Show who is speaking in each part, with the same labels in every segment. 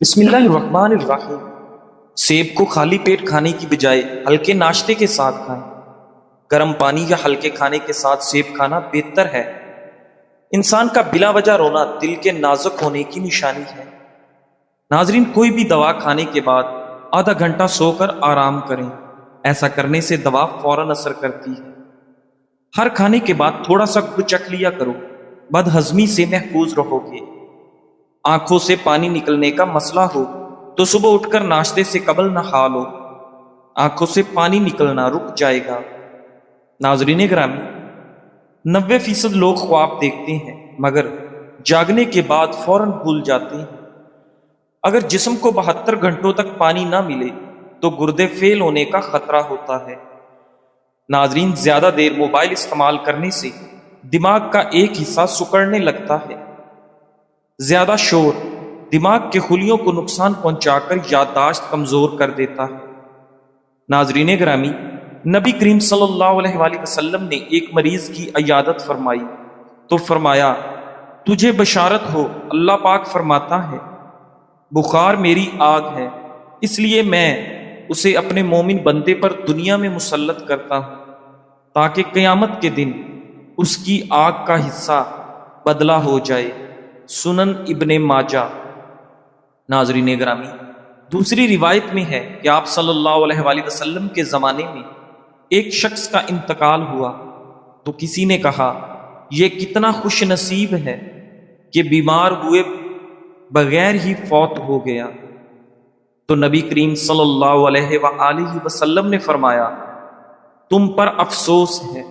Speaker 1: بسم اللہ الرحمن الرحیم۔ سیب کو خالی پیٹ کھانے کی بجائے ہلکے ناشتے کے ساتھ کھائیں۔ گرم پانی یا ہلکے کھانے کے ساتھ سیب کھانا بہتر ہے۔ انسان کا بلا وجہ رونا دل کے نازک ہونے کی نشانی ہے۔ ناظرین، کوئی بھی دوا کھانے کے بعد آدھا گھنٹہ سو کر آرام کریں۔ ایسا کرنے سے دوا فوراً اثر کرتی ہے۔ ہر کھانے کے بعد تھوڑا سا گڑ چکھ لیا کرو، بد ہضمی سے محفوظ رہو گے۔ آنکھوں سے پانی نکلنے کا مسئلہ ہو تو صبح اٹھ کر ناشتے سے قبل نہا لو، آنکھوں سے پانی نکلنا رک جائے گا۔ ناظرین گرامی، 90% لوگ خواب دیکھتے ہیں مگر جاگنے کے بعد فوراً بھول جاتے ہیں۔ اگر جسم کو 72 گھنٹوں تک پانی نہ ملے تو گردے فیل ہونے کا خطرہ ہوتا ہے۔ ناظرین، زیادہ دیر موبائل استعمال کرنے سے دماغ کا ایک حصہ سکڑنے لگتا ہے۔ زیادہ شور دماغ کے خلیوں کو نقصان پہنچا کر یادداشت کمزور کر دیتا ہے۔ ناظرین گرامی، نبی کریم صلی اللہ علیہ وآلہ وسلم نے ایک مریض کی عیادت فرمائی تو فرمایا، تجھے بشارت ہو، اللہ پاک فرماتا ہے، بخار میری آگ ہے، اس لیے میں اسے اپنے مومن بندے پر دنیا میں مسلط کرتا ہوں تاکہ قیامت کے دن اس کی آگ کا حصہ بدلہ ہو جائے۔ سنن ابن ماجہ۔ ناظرین گرامی، دوسری روایت میں ہے کہ آپ صلی اللہ علیہ وآلہ وسلم کے زمانے میں ایک شخص کا انتقال ہوا تو کسی نے کہا، یہ کتنا خوش نصیب ہے کہ بیمار ہوئے بغیر ہی فوت ہو گیا۔ تو نبی کریم صلی اللہ علیہ وآلہ وسلم نے فرمایا، تم پر افسوس ہے،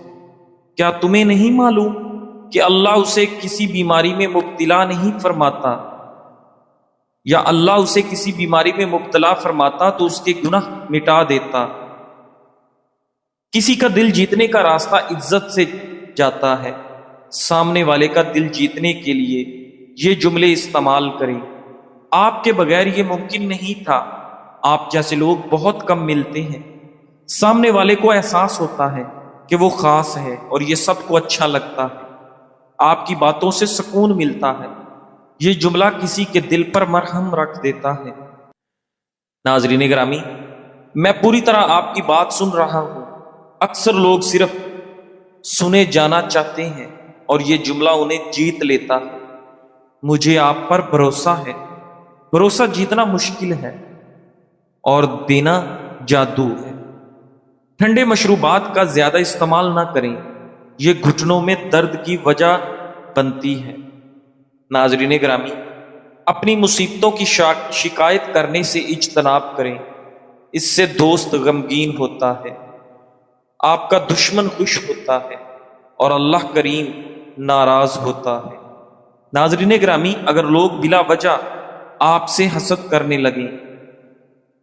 Speaker 1: کیا تمہیں نہیں معلوم کہ اللہ اسے کسی بیماری میں مبتلا نہیں فرماتا، یا اللہ اسے کسی بیماری میں مبتلا فرماتا تو اس کے گناہ مٹا دیتا۔ کسی کا دل جیتنے کا راستہ عزت سے جاتا ہے۔ سامنے والے کا دل جیتنے کے لیے یہ جملے استعمال کریں، آپ کے بغیر یہ ممکن نہیں تھا، آپ جیسے لوگ بہت کم ملتے ہیں۔ سامنے والے کو احساس ہوتا ہے کہ وہ خاص ہے اور یہ سب کو اچھا لگتا ہے، آپ کی باتوں سے سکون ملتا ہے۔ یہ جملہ کسی کے دل پر مرہم رکھ دیتا ہے۔ ناظرین گرامی، میں پوری طرح آپ کی بات سن رہا ہوں۔ اکثر لوگ صرف سنے جانا چاہتے ہیں اور یہ جملہ انہیں جیت لیتا ہے۔ مجھے آپ پر بھروسہ ہے۔ بھروسہ جیتنا مشکل ہے اور دینا جادو ہے۔ ٹھنڈے مشروبات کا زیادہ استعمال نہ کریں، یہ گھٹنوں میں درد کی وجہ بنتی ہے۔ ناظرین گرامی، اپنی مصیبتوں کی شکایت کرنے سے اجتناب کریں، اس سے دوست غمگین ہوتا ہے، آپ کا دشمن خوش ہوتا ہے اور اللہ کریم ناراض ہوتا ہے۔ ناظرین گرامی، اگر لوگ بلا وجہ آپ سے حسد کرنے لگیں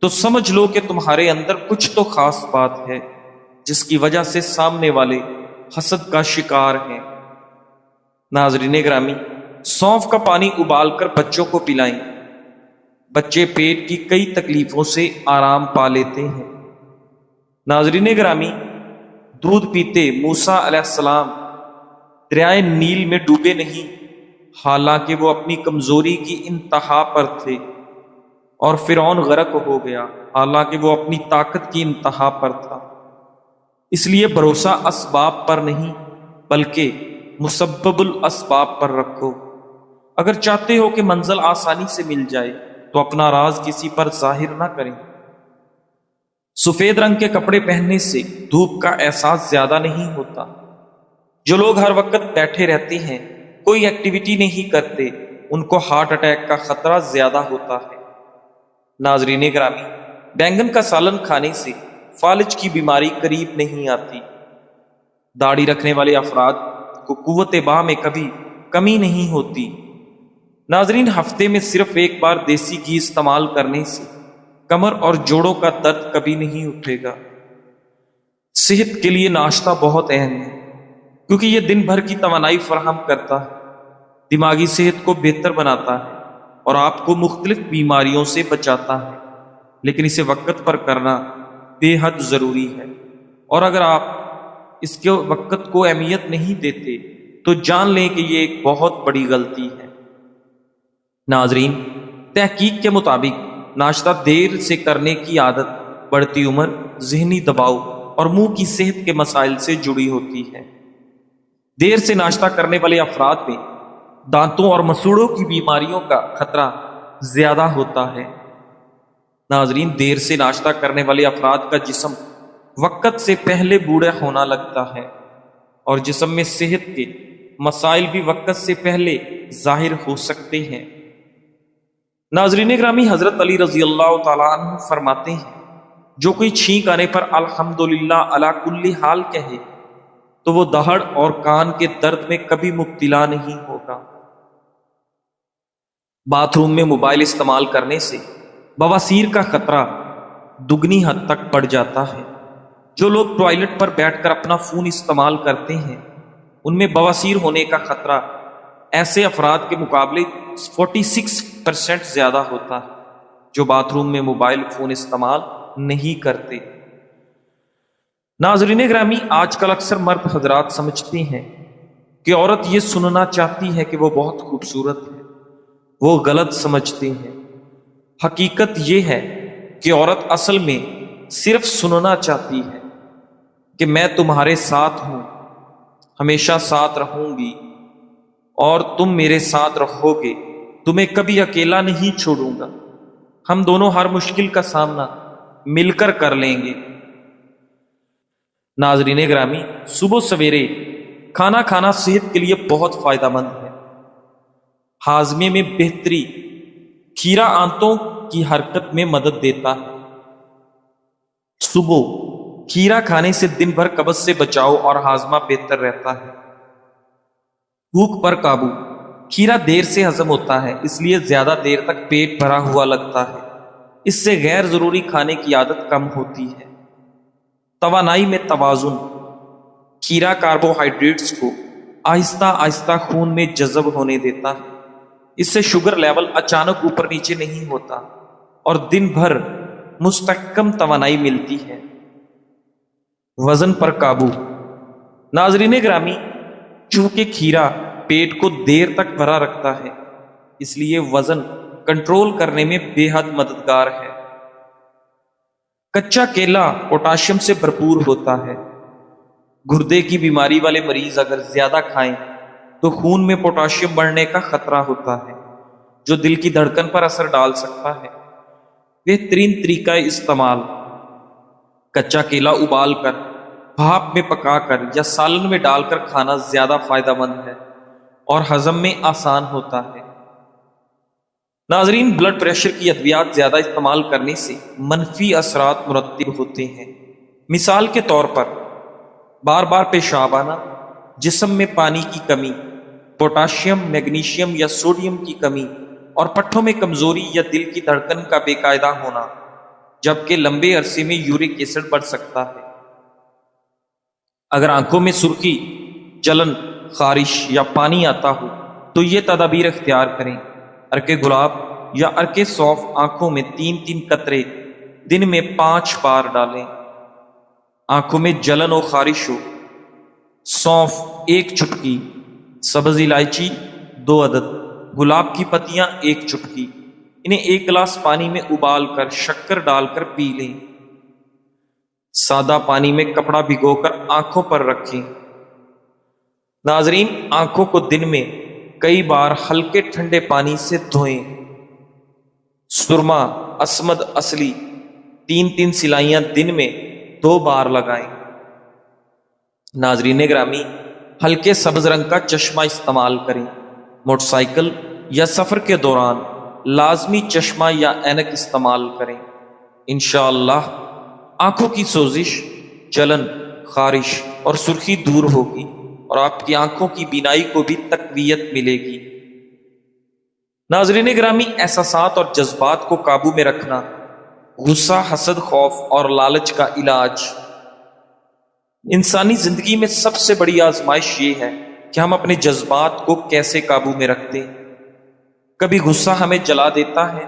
Speaker 1: تو سمجھ لو کہ تمہارے اندر کچھ تو خاص بات ہے جس کی وجہ سے سامنے والے حسد کا شکار ہیں۔ ناظرین گرامی، سونف کا پانی ابال کر بچوں کو پلائیں، بچے پیٹ کی کئی تکلیفوں سے آرام پا لیتے ہیں۔ ناظرین گرامی، دودھ پیتے موسیٰ علیہ السلام دریائے نیل میں ڈوبے نہیں، حالانکہ وہ اپنی کمزوری کی انتہا پر تھے، اور فرعون غرق ہو گیا حالانکہ وہ اپنی طاقت کی انتہا پر تھا۔ اس لیے بھروسہ اسباب پر نہیں بلکہ مسبب الاسباب پر رکھو۔ اگر چاہتے ہو کہ منزل آسانی سے مل جائے تو اپنا راز کسی پر ظاہر نہ کریں۔ سفید رنگ کے کپڑے پہننے سے دھوپ کا احساس زیادہ نہیں ہوتا۔ جو لوگ ہر وقت بیٹھے رہتے ہیں، کوئی ایکٹیویٹی نہیں کرتے، ان کو ہارٹ اٹیک کا خطرہ زیادہ ہوتا ہے۔ ناظرین گرامی، بینگن کا سالن کھانے سے فالج کی بیماری قریب نہیں آتی۔ داڑھی رکھنے والے افراد کو قوت باہ میں کبھی کمی نہیں ہوتی۔ ناظرین، ہفتے میں صرف ایک بار دیسی گھی استعمال کرنے سے کمر اور جوڑوں کا درد کبھی نہیں اٹھے گا۔ صحت کے لیے ناشتہ بہت اہم ہے کیونکہ یہ دن بھر کی توانائی فراہم کرتا ہے، دماغی صحت کو بہتر بناتا ہے اور آپ کو مختلف بیماریوں سے بچاتا ہے، لیکن اسے وقت پر کرنا بے حد ضروری ہے، اور اگر آپ اس کے وقت کو اہمیت نہیں دیتے تو جان لیں کہ یہ ایک بہت بڑی غلطی ہے۔ ناظرین، تحقیق کے مطابق ناشتہ دیر سے کرنے کی عادت بڑھتی عمر، ذہنی دباؤ اور منہ کی صحت کے مسائل سے جڑی ہوتی ہے۔ دیر سے ناشتہ کرنے والے افراد میں دانتوں اور مسوڑوں کی بیماریوں کا خطرہ زیادہ ہوتا ہے۔ ناظرین، دیر سے ناشتہ کرنے والے افراد کا جسم وقت سے پہلے بوڑھا ہونا لگتا ہے اور جسم میں صحت کے مسائل بھی وقت سے پہلے ظاہر ہو سکتے ہیں۔ ناظرین گرامی، حضرت علی رضی اللہ تعالیٰ عنہ فرماتے ہیں، جو کوئی چھینک آنے پر الحمدللہ علی کل حال کہے تو وہ دہڑ اور کان کے درد میں کبھی مبتلا نہیں ہوگا۔ باتھ روم میں موبائل استعمال کرنے سے بواسیر کا خطرہ دگنی حد تک بڑھ جاتا ہے۔ جو لوگ ٹوائلٹ پر بیٹھ کر اپنا فون استعمال کرتے ہیں ان میں بواسیر ہونے کا خطرہ ایسے افراد کے مقابلے 46% زیادہ ہوتا ہے جو باتھ روم میں موبائل فون استعمال نہیں کرتے۔ ناظرین گرامی، آج کل اکثر مرد حضرات سمجھتے ہیں کہ عورت یہ سننا چاہتی ہے کہ وہ بہت خوبصورت ہے۔ وہ غلط سمجھتے ہیں۔ حقیقت یہ ہے کہ عورت اصل میں صرف سننا چاہتی ہے کہ میں تمہارے ساتھ ہوں، ہمیشہ ساتھ رہوں گی اور تم میرے ساتھ رہو گے، تمہیں کبھی اکیلا نہیں چھوڑوں گا، ہم دونوں ہر مشکل کا سامنا مل کر کر لیں گے۔ ناظرین گرامی، صبح سویرے کھانا کھانا صحت کے لیے بہت فائدہ مند ہے۔ ہاضمے میں بہتری، کھیرا آنتوں کی حرکت میں مدد دیتا ہے۔ صبح کھیرا کھانے سے دن بھر قبض سے بچاؤ اور ہاضمہ بہتر رہتا ہے۔ بھوک پر قابو، کھیرا دیر سے ہضم ہوتا ہے اس لیے زیادہ دیر تک پیٹ بھرا ہوا لگتا ہے۔ اس سے غیر ضروری کھانے کی عادت کم ہوتی ہے۔ توانائی میں توازن، کھیرا کاربوہائیڈریٹس کو آہستہ آہستہ خون میں جذب ہونے دیتا ہے۔ اس سے شوگر لیول اچانک اوپر نیچے نہیں ہوتا اور دن بھر مستحکم توانائی ملتی ہے۔ وزن پر قابو، ناظرین گرامی، چونکہ کھیرا پیٹ کو دیر تک بھرا رکھتا ہے اس لیے وزن کنٹرول کرنے میں بے حد مددگار ہے۔ کچا کیلا پوٹاشیم سے بھرپور ہوتا ہے۔ گردے کی بیماری والے مریض اگر زیادہ کھائیں تو خون میں پوٹاشیم بڑھنے کا خطرہ ہوتا ہے جو دل کی دھڑکن پر اثر ڈال سکتا ہے۔ بہترین طریقہ استعمال: کچا کیلا ابال کر، بھاپ میں پکا کر یا سالن میں ڈال کر کھانا زیادہ فائدہ مند ہے اور ہضم میں آسان ہوتا ہے۔ ناظرین، بلڈ پریشر کی ادویات زیادہ استعمال کرنے سے منفی اثرات مرتب ہوتے ہیں۔ مثال کے طور پر بار بار پیشاب آنا، جسم میں پانی کی کمی، پوٹاشیم، میگنیشیم یا سوڈیم کی کمی اور پٹھوں میں کمزوری یا دل کی دھڑکن کا بے قاعدہ ہونا، جبکہ لمبے عرصے میں یورک ایسڈ بڑھ سکتا ہے۔ اگر آنکھوں میں سرخی، جلن، خارش یا پانی آتا ہو تو یہ تدابیر اختیار کریں۔ ارک گلاب یا ارک سونف آنکھوں میں 3 قطرے دن میں 5 بار ڈالیں۔ آنکھوں میں جلن و خارش ہو، سونف 1 چٹکی، سبز الائچی 2 عدد، گلاب کی پتیاں 1 چٹکی، انہیں 1 گلاس پانی میں ابال کر شکر ڈال کر پی لیں۔ سادہ پانی میں کپڑا بھگو کر آنکھوں پر رکھیں۔ ناظرین، آنکھوں کو دن میں کئی بار ہلکے ٹھنڈے پانی سے دھوئیں۔ سرما، اسمد اصلی 3 سلائیاں دن میں 2 بار لگائیں۔ ناظرین گرامی، ہلکے سبز رنگ کا چشمہ استعمال کریں۔ موٹر سائیکل یا سفر کے دوران لازمی چشمہ یا اینک استعمال کریں۔ انشاءاللہ آنکھوں کی سوزش، جلن، خارش اور سرخی دور ہوگی اور آپ کی آنکھوں کی بینائی کو بھی تقویت ملے گی۔ ناظرین گرامی، احساسات اور جذبات کو قابو میں رکھنا، غصہ، حسد، خوف اور لالچ کا علاج۔ انسانی زندگی میں سب سے بڑی آزمائش یہ ہے کہ ہم اپنے جذبات کو کیسے قابو میں رکھتے ہیں۔ کبھی غصہ ہمیں جلا دیتا ہے،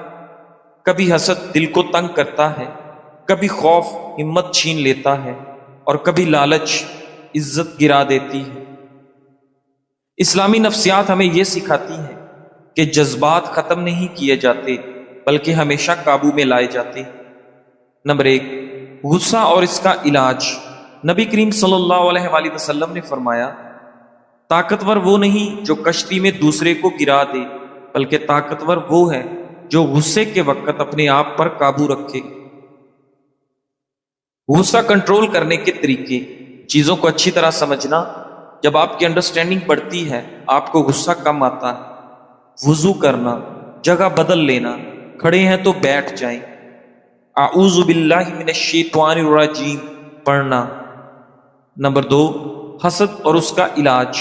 Speaker 1: کبھی حسد دل کو تنگ کرتا ہے، کبھی خوف ہمت چھین لیتا ہے اور کبھی لالچ عزت گرا دیتی ہے۔ اسلامی نفسیات ہمیں یہ سکھاتی ہے کہ جذبات ختم نہیں کیے جاتے بلکہ ہمیشہ قابو میں لائے جاتے ہیں۔ نمبر 1، غصہ اور اس کا علاج۔ نبی کریم صلی اللہ علیہ وآلہ وسلم نے فرمایا، طاقتور وہ نہیں جو کشتی میں دوسرے کو گرا دے، بلکہ طاقتور وہ ہے جو غصے کے وقت اپنے آپ پر قابو رکھے۔ غصہ کنٹرول کرنے کے طریقے۔ چیزوں کو اچھی طرح سمجھنا۔ جب آپ کی انڈرسٹینڈنگ بڑھتی ہے آپ کو غصہ کم آتا ہے۔ وضو کرنا، جگہ بدل لینا، کھڑے ہیں تو بیٹھ جائیں، اعوذ باللہ من الشیطان الرجیم پڑھنا۔ نمبر 2، حسد اور اس کا علاج۔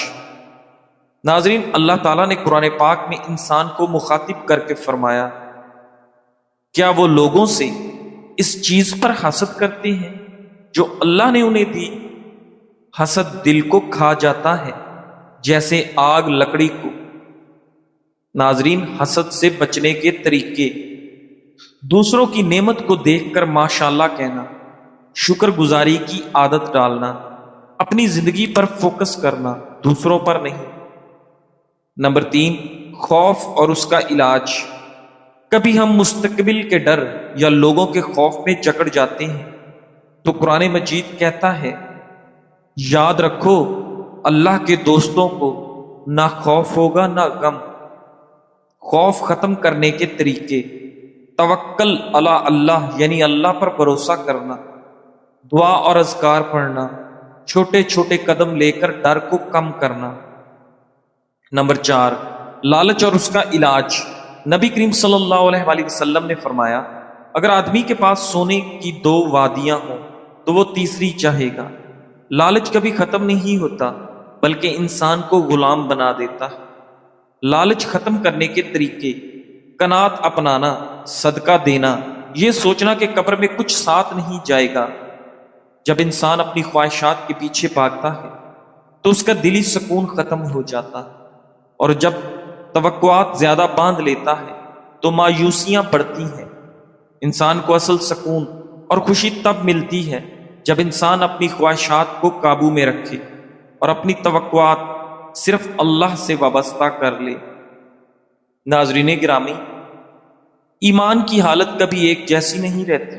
Speaker 1: ناظرین، اللہ تعالیٰ نے قرآن پاک میں انسان کو مخاطب کر کے فرمایا، کیا وہ لوگوں سے اس چیز پر حسد کرتے ہیں جو اللہ نے انہیں دی؟ حسد دل کو کھا جاتا ہے جیسے آگ لکڑی کو۔ ناظرین، حسد سے بچنے کے طریقے۔ دوسروں کی نعمت کو دیکھ کر ماشاءاللہ کہنا، شکر گزاری کی عادت ڈالنا، اپنی زندگی پر فوکس کرنا، دوسروں پر نہیں۔ نمبر 3، خوف اور اس کا علاج۔ کبھی ہم مستقبل کے ڈر یا لوگوں کے خوف میں جکڑ جاتے ہیں تو قرآن مجید کہتا ہے، یاد رکھو اللہ کے دوستوں کو نہ خوف ہوگا نہ غم۔ خوف ختم کرنے کے طریقے۔ توکل علی اللہ یعنی اللہ پر بھروسہ کرنا، دعا اور اذکار پڑھنا، چھوٹے چھوٹے قدم لے کر ڈر کو کم کرنا۔ نمبر 4، لالچ اور اس کا علاج۔ نبی کریم صلی اللہ علیہ وآلہ وسلم نے فرمایا، اگر آدمی کے پاس سونے کی 2 وادیاں ہوں تو وہ تیسری چاہے گا۔ لالچ کبھی ختم نہیں ہوتا بلکہ انسان کو غلام بنا دیتا ہے۔ لالچ ختم کرنے کے طریقے۔ قناعت اپنانا، صدقہ دینا، یہ سوچنا کہ قبر میں کچھ ساتھ نہیں جائے گا۔ جب انسان اپنی خواہشات کے پیچھے بھاگتا ہے تو اس کا دلی سکون ختم ہو جاتا ہے، اور جب توقعات زیادہ باندھ لیتا ہے تو مایوسیاں بڑھتی ہیں۔ انسان کو اصل سکون اور خوشی تب ملتی ہے جب انسان اپنی خواہشات کو قابو میں رکھے اور اپنی توقعات صرف اللہ سے وابستہ کر لے۔ ناظرین گرامی، ایمان کی حالت کبھی ایک جیسی نہیں رہتی۔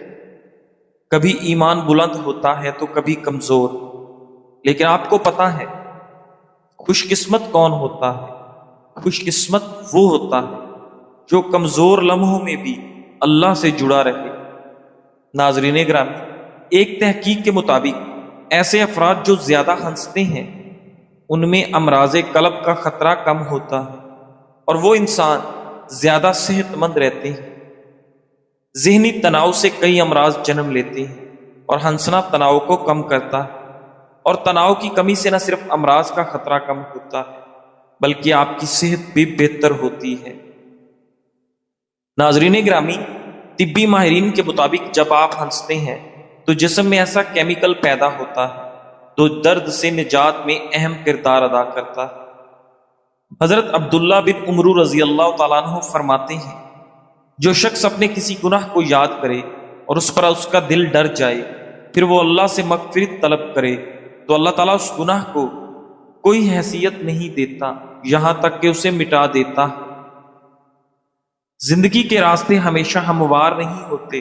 Speaker 1: کبھی ایمان بلند ہوتا ہے تو کبھی کمزور، لیکن آپ کو پتا ہے خوش قسمت کون ہوتا ہے؟ خوش قسمت وہ ہوتا ہے جو کمزور لمحوں میں بھی اللہ سے جڑا رہے۔ ناظرین گرامی، ایک تحقیق کے مطابق ایسے افراد جو زیادہ ہنستے ہیں ان میں امراض قلب کا خطرہ کم ہوتا ہے، اور وہ انسان زیادہ صحت مند رہتے ہیں۔ ذہنی تناؤ سے کئی امراض جنم لیتے ہیں، اور ہنسنا تناؤ کو کم کرتا ہے، اور تناؤ کی کمی سے نہ صرف امراض کا خطرہ کم ہوتا ہے بلکہ آپ کی صحت بھی بہتر ہوتی ہے۔ ناظرین گرامی، طبی ماہرین کے مطابق جب آپ ہنستے ہیں تو جسم میں ایسا کیمیکل پیدا ہوتا ہے تو درد سے نجات میں اہم کردار ادا کرتا ہے۔ حضرت عبداللہ بن عمرو رضی اللہ تعالیٰ عنہ فرماتے ہیں، جو شخص اپنے کسی گناہ کو یاد کرے اور اس پر اس کا دل ڈر جائے، پھر وہ اللہ سے مغفرت طلب کرے تو اللہ تعالیٰ اس گناہ کو کوئی حیثیت نہیں دیتا یہاں تک کہ اسے مٹا دیتا۔ زندگی کے راستے ہمیشہ ہموار نہیں ہوتے،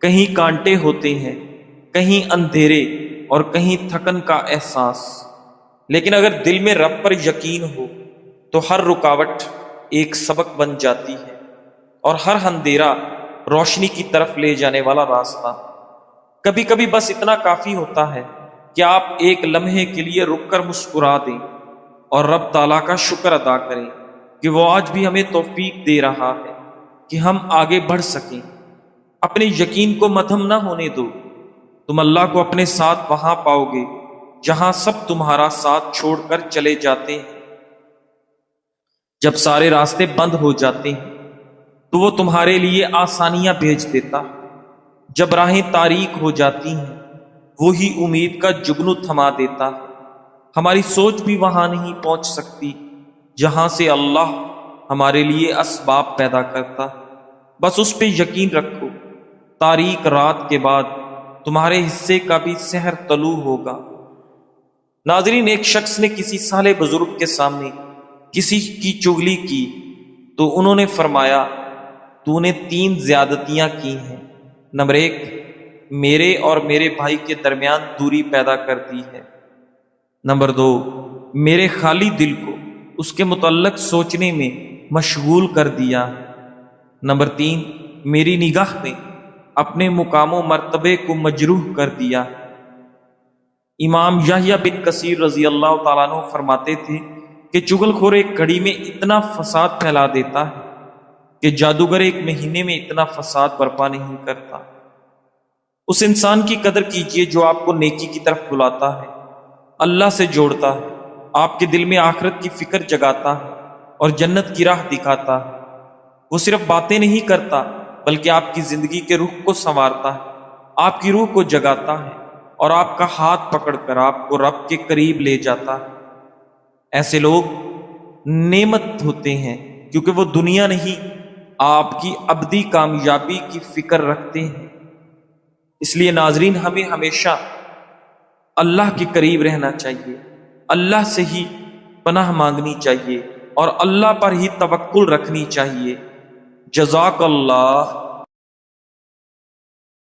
Speaker 1: کہیں کانٹے ہوتے ہیں، کہیں اندھیرے اور کہیں تھکن کا احساس، لیکن اگر دل میں رب پر یقین ہو تو ہر رکاوٹ ایک سبق بن جاتی ہے اور ہر اندھیرا روشنی کی طرف لے جانے والا راستہ۔ کبھی کبھی بس اتنا کافی ہوتا ہے کہ آپ ایک لمحے کے لیے رک کر مسکرا دیں اور رب تعالیٰ کا شکر ادا کریں کہ وہ آج بھی ہمیں توفیق دے رہا ہے کہ ہم آگے بڑھ سکیں۔ اپنے یقین کو مدھم نہ ہونے دو، تم اللہ کو اپنے ساتھ وہاں پاؤ گے جہاں سب تمہارا ساتھ چھوڑ کر چلے جاتے ہیں۔ جب سارے راستے بند ہو جاتے ہیں تو وہ تمہارے لیے آسانیاں بھیج دیتا۔ جب راہیں تاریک ہو جاتی ہیں وہی امید کا جگنو تھما دیتا۔ ہماری سوچ بھی وہاں نہیں پہنچ سکتی جہاں سے اللہ ہمارے لیے اسباب پیدا کرتا۔ بس اس پہ یقین رکھو، تاریک رات کے بعد تمہارے حصے کا بھی سحر طلوع ہوگا۔ ناظرین، ایک شخص نے کسی صالح بزرگ کے سامنے کسی کی چغلی کی تو انہوں نے فرمایا تو نے 3 زیادتیاں کی ہیں۔ نمبر 1، میرے اور میرے بھائی کے درمیان دوری پیدا کر دی ہے۔ نمبر 2، میرے خالی دل کو اس کے متعلق سوچنے میں مشغول کر دیا۔ نمبر 3، میری نگاہ میں اپنے مقام و مرتبے کو مجروح کر دیا۔ امام یحییٰ بن کثیر رضی اللہ تعالیٰ عنہ فرماتے تھے کہ چغل خور ایک گھڑی میں اتنا فساد پھیلا دیتا ہے کہ جادوگر ایک مہینے میں اتنا فساد برپا نہیں کرتا۔ اس انسان کی قدر کیجیے جو آپ کو نیکی کی طرف بلاتا ہے، اللہ سے جوڑتا ہے، آپ کے دل میں آخرت کی فکر جگاتا ہے اور جنت کی راہ دکھاتا ہے۔ وہ صرف باتیں نہیں کرتا بلکہ آپ کی زندگی کے رخ کو سنوارتا ہے، آپ کی روح کو جگاتا ہے اور آپ کا ہاتھ پکڑ کر آپ کو رب کے قریب لے جاتا ہے۔ ایسے لوگ نعمت ہوتے ہیں کیونکہ وہ دنیا نہیں، آپ کی ابدی کامیابی کی فکر رکھتے ہیں۔ اس لیے ناظرین، ہمیں ہمیشہ اللہ کے قریب رہنا چاہیے، اللہ سے ہی پناہ مانگنی چاہیے اور اللہ پر ہی توکل رکھنی چاہیے۔ جزاک اللہ۔